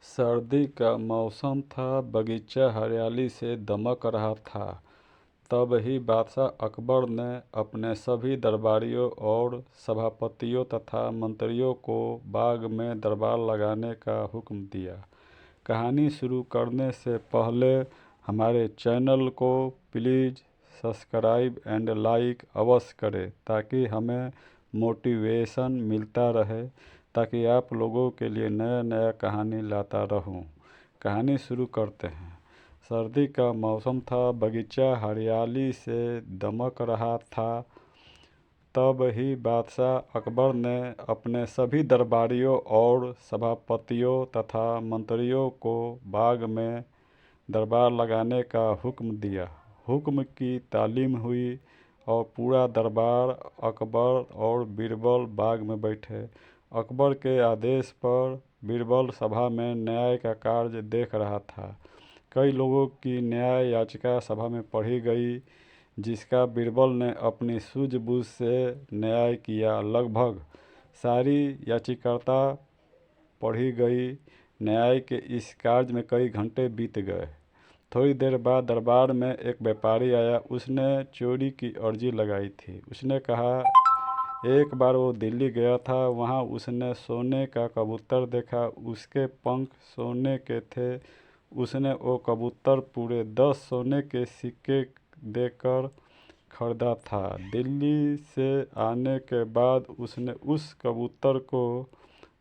सर्दी का मौसम था, बगीचा हरियाली से दमक रहा था। तब ही बादशाह अकबर ने अपने सभी दरबारियों और सभापतियों तथा मंत्रियों को बाग में दरबार लगाने का हुक्म दिया। कहानी शुरू करने से पहले हमारे चैनल को प्लीज़ सब्सक्राइब एंड लाइक अवश्य करें ताकि हमें मोटिवेशन मिलता रहे, ताकि आप लोगों के लिए नया नया कहानी लाता रहूं। कहानी शुरू करते हैं। सर्दी का मौसम था, बगीचा हरियाली से दमक रहा था। तब ही बादशाह अकबर ने अपने सभी दरबारियों और सभापतियों तथा मंत्रियों को बाग में दरबार लगाने का हुक्म दिया। हुक्म की तालीम हुई और पूरा दरबार अकबर और बीरबल बाग में बैठे। अकबर के आदेश पर बीरबल सभा में न्याय का कार्य देख रहा था। कई लोगों की न्याय याचिका सभा में पढ़ी गई, जिसका बीरबल ने अपनी सूझबूझ से न्याय किया। लगभग सारी याचिकार्ता पढ़ी गई। न्याय के इस कार्य में कई घंटे बीत गए। थोड़ी देर बाद दरबार में एक व्यापारी आया। उसने चोरी की अर्जी लगाई थी। उसने कहा, एक बार वो दिल्ली गया था, वहाँ उसने सोने का कबूतर देखा। उसके पंख सोने के थे। उसने वो कबूतर पूरे 10 सोने के सिक्के देकर खरीदा था। दिल्ली से आने के बाद उसने उस कबूतर को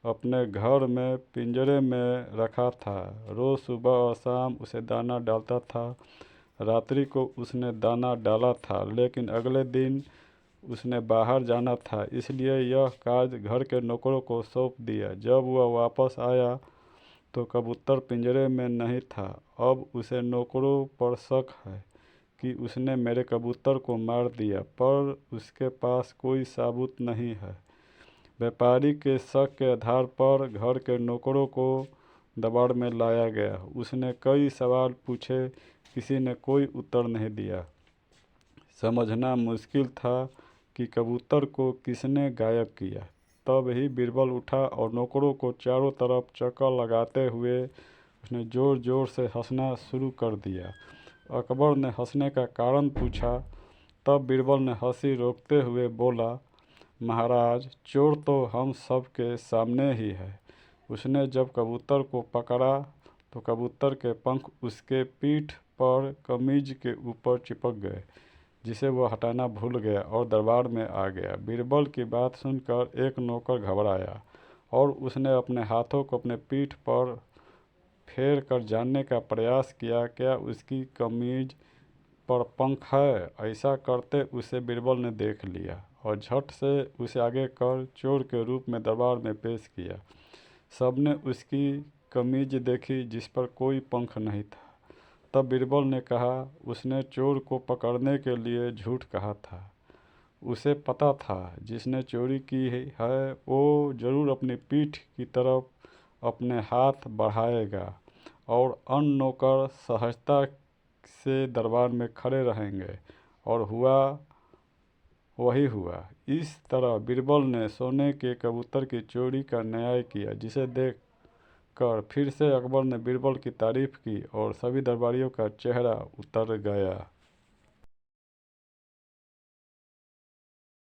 अपने घर में पिंजरे में रखा था। रोज़ सुबह और शाम उसे दाना डालता था। रात्रि को उसने दाना डाला था, लेकिन अगले दिन उसने बाहर जाना था, इसलिए यह कार्य घर के नौकरों को सौंप दिया। जब वह वापस आया तो कबूतर पिंजरे में नहीं था। अब उसे नौकरों पर शक है कि उसने मेरे कबूतर को मार दिया, पर उसके पास कोई सबूत नहीं है। व्यापारी के शक के आधार पर घर के नौकरों को दरबार में लाया गया। उसने कई सवाल पूछे, किसी ने कोई उत्तर नहीं दिया। समझना मुश्किल था कि कबूतर को किसने गायब किया। तब ही बीरबल उठा और नौकरों को चारों तरफ चक्कर लगाते हुए उसने ज़ोर ज़ोर से हंसना शुरू कर दिया। अकबर ने हंसने का कारण पूछा। तब बीरबल ने हंसी रोकते हुए बोला, महाराज, चोर तो हम सब के सामने ही है। उसने जब कबूतर को पकड़ा तो कबूतर के पंख उसके पीठ पर कमीज के ऊपर चिपक गए, जिसे वह हटाना भूल गया और दरबार में आ गया। बीरबल की बात सुनकर एक नौकर घबराया और उसने अपने हाथों को अपने पीठ पर फेर कर जानने का प्रयास किया, क्या उसकी कमीज पर पंख है। ऐसा करते उसे बीरबल ने देख लिया और झट से उसे आगे कर चोर के रूप में दरबार में पेश किया। सबने उसकी कमीज देखी, जिस पर कोई पंख नहीं था। तब बीरबल ने कहा, उसने चोर को पकड़ने के लिए झूठ कहा था। उसे पता था जिसने चोरी की है वो जरूर अपनी पीठ की तरफ अपने हाथ बढ़ाएगा और अन्य नौकर सहजता से दरबार में खड़े रहेंगे। और वही हुआ। इस तरह बीरबल ने सोने के कबूतर की चोरी का न्याय किया, जिसे देख कर फिर से अकबर ने बीरबल की तारीफ की और सभी दरबारियों का चेहरा उतर गया।